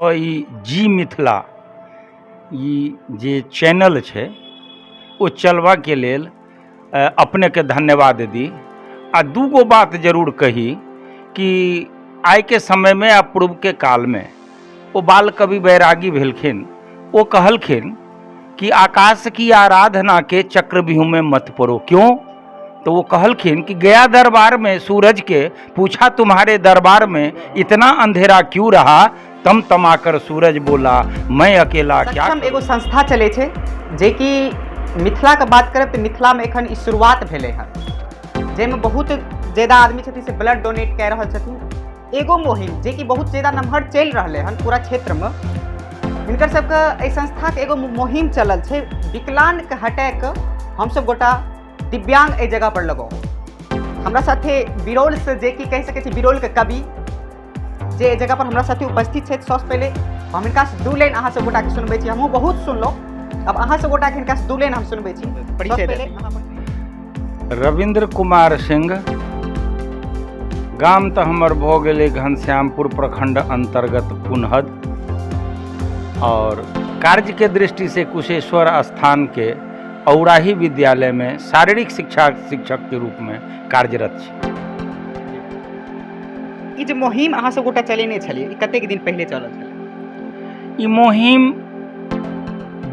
तो ई जी मिथिला ई जे चैनल छै ओ चलवा के लेल अपने के धन्यवाद दी। आ दूगो बात जरूर कही कि आइ के समय में आ पूर्व के काल में वो बाल कवि बैरागी भेलखिन। वो कहलखिन कि आकाश की आराधना के चक्रव्यूह में मत पड़ो। क्यों? तो वो कहलखिन कि गया दरबार में सूरज के पूछा तुम्हारे दरबार में इतना अंधेरा क्यों रहा, तम तमाकर सूरज बोला मैं अकेला क्या सक्षम एगो संस्था चले छे जे कि मिथिला के बात करब तो मिथिला में एखन ई शुरुआत भेले हन, जेमे बहुत ज्यादा आदमी छथिन से ब्लड डोनेट कए रहल छथिन। एगो मुहिम जे कि बहुत ज्यादा नमहर चल रहले हन पूरा क्षेत्र में। हिनकर सबके एहि संस्था के एगो मुहिम चलल छे, विकलांग के हटाए के हम सब गोटा दिव्यांग ए जगह पर लगाओ। हमरा साथे बिरौल से जे कि कह सके छी बिरौल के कवि जे ए जगह पर हमरा साथे उपस्थित छे। सबसे पहले हम हिनका से दू लाइन अहाँ सब गोटा के सुनबे छी। हमहू बहुत सुनलो, अब अहाँ सब गोटा के हिनका से दू लाइन हम सुनबे छी। परिचय दे। रविंद्र कुमार सिंह, गाम तो हमर भ गेले घनश्यामपुर प्रखंड अंतर्गत पुनहद, और कार्य के दृष्टि से कुशेश्वर स्थान के औराही विद्यालय में शारीरिक शिक्षा शिक्षक के रूप में कार्यरत छी। ई जे मुहिम अहाँ सब गोटा चलेने छलिए, ई कतेक दिन पहले चलल छल? ई मुहिम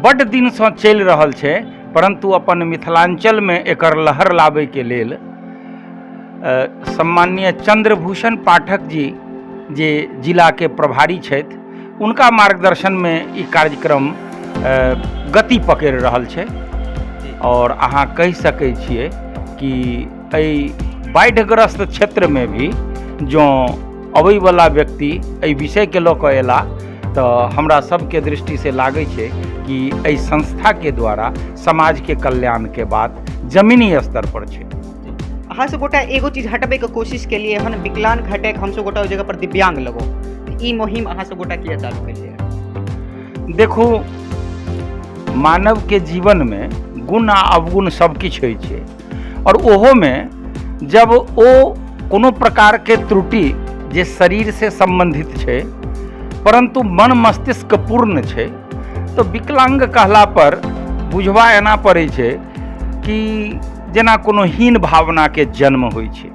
बड़ दिन से चल रहल छे, परंतु अपन मिथिलांचल में एकर लहर लाबे के लेल सम्माननीय चंद्रभूषण पाठक जी जे जिला के प्रभारी छथि, उनका मार्गदर्शन में ई कार्यक्रम गति पकड़ रहल छे। और अहाँ कह सकै छिए कि एहि बाढ़िग्रस्त क्षेत्र में भी जो अबै वाला व्यक्ति एहि विषय के लऽ कऽ एला तो हमरा सबके दृष्टि से लागै छै कि एहि संस्था के द्वारा समाज के कल्याण के बात जमीनी स्तर पर छै। अहाँ सब गोटा एगो चीज हटबे के कोशिश के लिए हन, विकलांग हटे हम सब गोटा ओइ जगह पर दिव्यांग लगो। ई मुहिम अहाँ सब गोटा किया चालू केलिए? देखो, मानव के जीवन में गुण आ अवगुण सब किछु होइ छै, और ओहो में जब ओ कोनो प्रकार के त्रुटि जे शरीर से संबंधित छै परंतु मन मस्तिष्क पूर्ण छै, तो विकलांग कहला पर बुझबा एना पड़ै छै कि जेना कोनो हीन भावना के जन्म होइ छै।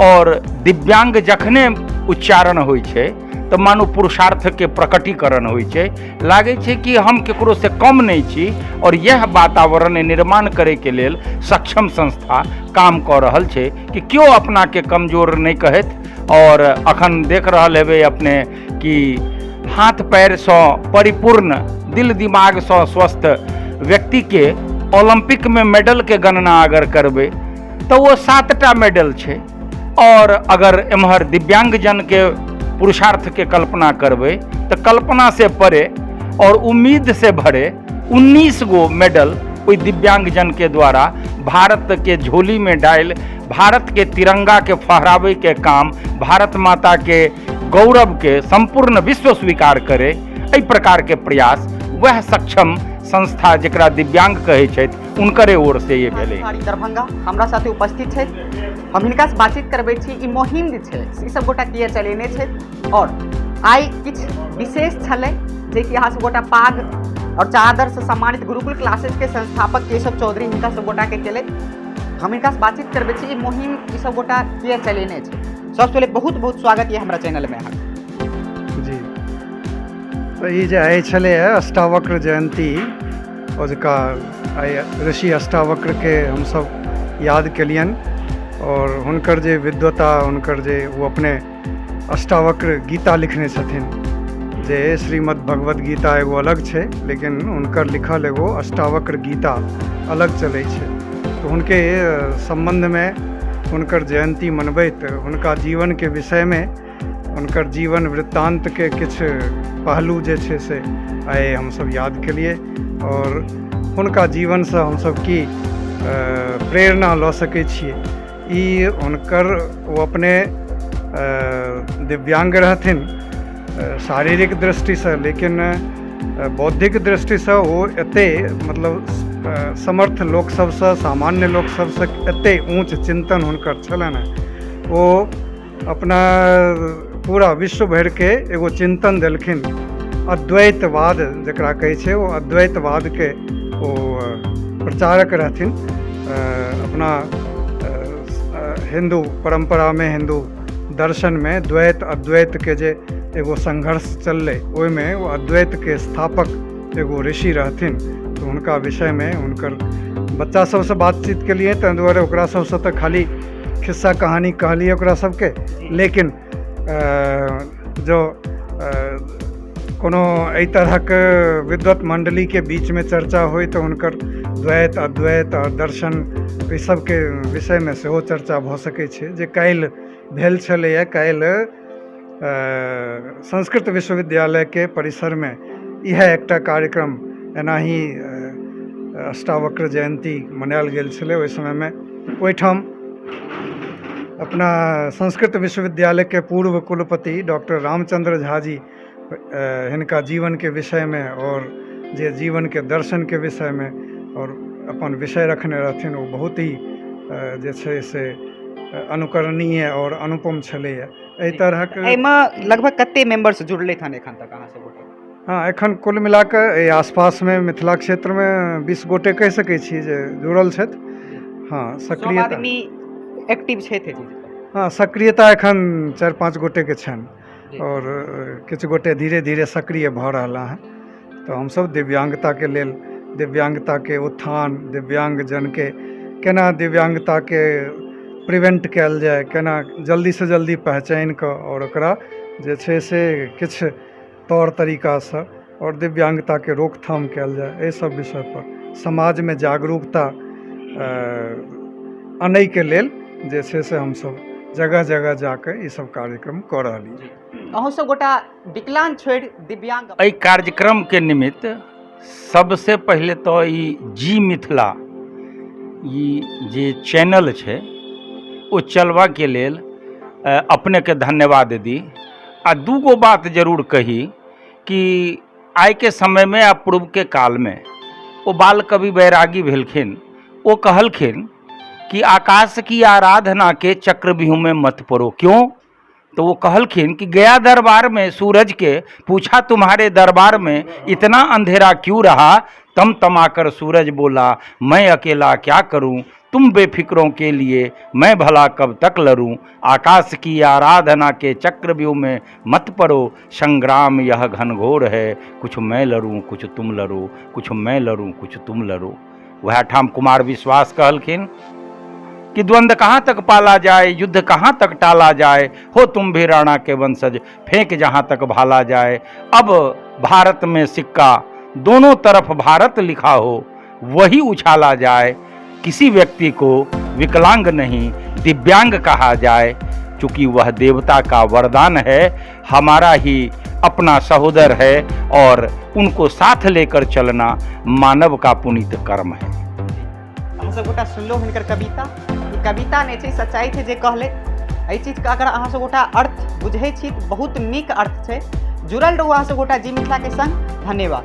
और दिव्यांग जखने उच्चारण होइ छै तो मानो पुरुषार्थ के प्रकटीकरण होइ छै, लागे छै कि हम केकरो से कम नहीं छी। और यह वातावरण निर्माण करे के लेल सक्षम संस्था काम कर रहल छै कि क्यों अपना के कमजोर नहीं कहत। और अखन देख रहल हेबे अपने कि हाथ पैर से परिपूर्ण, दिल दिमाग से स्वस्थ व्यक्ति के ओलंपिक में मेडल के गणना अगर करबे तो वो 7टा मेडल छै। और अगर एम्हर दिव्यांगजन के पुरुषार्थ के कल्पना करबे तो कल्पना से परे और उम्मीद से भरे 19 गो मेडल कोई दिव्यांगजन के द्वारा भारत के झोली में डाल भारत के तिरंगा के फहरावे के काम, भारत माता के गौरव के संपूर्ण विश्व स्वीकार करे, एहि प्रकार के प्रयास वह सक्षम संस्था जकरा दिव्यांग कहे छथि उनकरे ओर से ये भेलै। दरभंगा हमरा साथे उपस्थित छै, हम हिनका से बातचीत करबै छी। ई मुहिम जे छै ई सब गोटा किया चलेने छै, और आइ किछ विशेष छलै जे कि अहाँ सब गोटा पाग और चादर से सम्मानित गुरुकुल क्लासेस के संस्थापक केशव चौधरी हिनका सब गोटा के केले। हम हिनका से बातचीत करबै छी। ई मुहिम ई सब गोटा किया चलेने छै। सबसे पहले बहुत बहुत स्वागत है हमरा चैनल में। जी, तो ये जे आए छले अष्टावक्र जयंती, और जका ऋषि अष्टावक्र के हम सब याद कलियन, और हुनकर जे विद्वता, हुनकर जे वो अपने अष्टावक्र गीता लिखने छथिन, जे श्रीमद् भगवद गीता एगो अलग छै, लेकिन हुनकर लिखल एगो अष्टावक्र गीता अलग चलै छै। तो हुनके संबंध में हुनकर जयंती मनबैत हुनका जीवन के विषय में, हुनकर जीवन वृत्तांत के किछ पहलू जे छै से आइ हम सब याद केलिए, और हुनका जीवन से हम सब की प्रेरणा लऽ सकै छिए। ई हुनकर वो अपने दिव्यांग रहथिन शारीरिक दृष्टि से, लेकिन बौद्धिक दृष्टि से वो एते मतलब समर्थ लोक सबसे, सामान्य लोक सबसे एते ऊँच चिंतन हुनकर छलनि। वो अपना पूरा विश्व भर के एगो चिंतन देलखिन अद्वैतवाद जकरा कहै छै वो अद्वैतवाद के वो प्रचारक रहथिन। अपना हिंदू परंपरा में, हिंदू दर्शन में द्वैत अद्वैत के जे एगो संघर्ष चललै, ओहिमे वो अद्वैत के स्थापक एगो ऋषि रहथिन। तो हुनका विषय में हुनकर बच्चा सबसे बातचीत के लिए, ताहि दुआरे ओकरा सबसे तो खाली खिस्सा कहानी कहलिए ओकरा सबके, लेकिन जो कोनो एहि तरहक विद्वत मंडली के बीच में चर्चा होय तो हुनकर द्वैत अद्वैत और दर्शन ई सबके विषय में सेहो चर्चा भऽ सकै छै, जे काल्हि भेल छलैए। काल्हि संस्कृत विश्वविद्यालय के परिसर में यह एकटा कार्यक्रम एनाही अष्टावक्र जयंती मनायल गेल छलै। ओहि समय में ओहिठाम अपना संस्कृत विश्वविद्यालय के पूर्व कुलपति डॉक्टर रामचंद्र झा जी हिनका जीवन के विषय में और जे जीवन के दर्शन के विषय में और अपन विषय रखने रहथिन, वो बहुत ही जे छै से अनुकरणीय और अनुपम छलैए। एहि तरहक एहिमे लगभग कते मेंबर्स जुड़ले हन एखन तक अहाँ सब गोटे? हाँ, एखन कुल मिला कऽ आसपास में मिथिला क्षेत्र में 20 गोटे कहि सकै छी जे जुड़ल छथि। हाँ, सक्रिय आदमी एक्टिव छथि। हाँ, सक्रियता एखन 4-5 गोटे के छनि और किछु गोटे धीरे धीरे सक्रिय भऽ रहला हैं। तो हमसब दिव्यांगता के लेल, दिव्यांगता के उत्थान, दिव्यांग जन के केना दिव्यांगता के प्रिवेंट कयल जाय, केना जल्दी से जल्दी पहचानि कऽ और ओकरा जे छै से किछु तौर तरीका से और दिव्यांगता के रोकथाम कयल जाय, एहि सब विषय पर समाज में जागरूकता आनै के लेल जे छै से हमसब जगह जगह जाकर ई सब कार्यक्रम कऽ रहली। अहूँ सब गोटा विकलांग छोड़ि दिव्यांग एहि कार्यक्रम के निमित्त सबसे पहले तो ई जी मिथिला ई जे चैनल छै ओ चलवा के लेल अपने के धन्यवाद दी। आ दूगो बात जरूर कही कि आइ के समय में आ पूर्व के काल में वो बाल कवि बैरागी भेलखिन, वो कहलखिन कि आकाश की आराधना के चक्रव्यूह में मत पड़ो। क्यों? तो वो कहलखिन कि गया दरबार में सूरज के पूछा तुम्हारे दरबार में इतना अंधेरा क्यों रहा, तमाकर सूरज बोला मैं अकेला क्या करूं, तुम बेफिक्रों के लिए मैं भला कब तक लड़ूं। आकाश की आराधना के चक्रव्यूह में मत पड़ो, संग्राम यह घनघोर है, कुछ मैं लड़ूं कुछ तुम लड़ो, कुछ मैं लड़ूं कुछ तुम लड़ो। वह ठाम कुमार विश्वास कहलखिन कि द्वंद्व कहाँ तक पाला जाए, युद्ध कहाँ तक टाला जाए, हो तुम भी राणा के वंशज, फेंक जहाँ तक भाला जाए। अब भारत में सिक्का दोनों तरफ भारत लिखा हो, वही उछाला जाए। किसी व्यक्ति को विकलांग नहीं दिव्यांग कहा जाए, चूँकि वह देवता का वरदान है, हमारा ही अपना सहोदर है और उनको साथ लेकर चलना मानव का पुनीत कर्म है। हम सब गोटा सुनलो हिनकर कविता, ई कविता नहीं छै, सच्चाई छै जे कहले। एहि चीज का अगर अहाँ सब गोटा अर्थ बुझै छी, बहुत नीक अर्थ छै। जुड़ल रहू अहाँ सब गोटा जी मिथिला के संग। धन्यवाद।